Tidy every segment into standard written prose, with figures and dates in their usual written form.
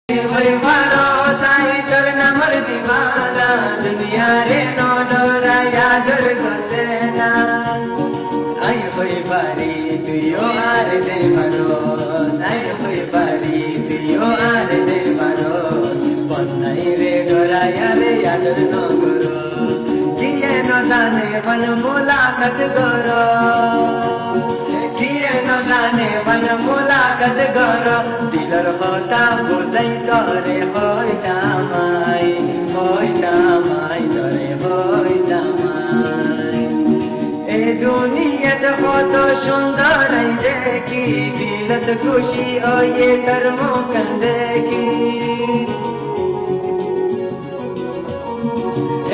होय भरोसाई तोर नामर दीवाना दुनिया रे नो डोरा यादर गोसेना आई होय बारी तुयो आर दे भरोस आई होय बारी तुयो आर दे भरोस पन्नाई रे डोरा यारे यादर नो गुरो किए न जाने वन मुलाकात करो किए न जाने वन मुलाकात करो दिलर होता बुझाइ तोरे होय तामाई तोरे होय तामाई ए दुनिया तो কত সুন্দর দেখি দিলত খুশি ওয়ে তোর মুখ দেখি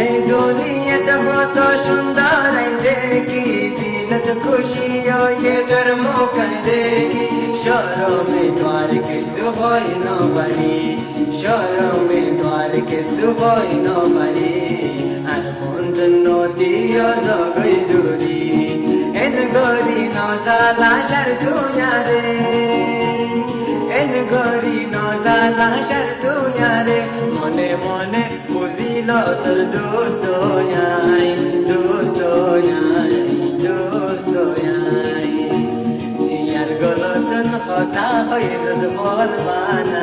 এই দুনিয়া তো কত সুন্দর দেখি দিলত খুশি ওয়ে তোর মুখ দেখি শরমে দ্বার के सुहोय न बनी शरमे द्वार के सुहोय न बनी আর বন্ধ নদীও জগই দূরি এন গরি নজালা শার দুনিয়ারে এন গরি নজালা শার দুনিয়ারে মনে মনে বুঝিল তোর দোস্ত আই यार गलतन खता है जज्बान बाना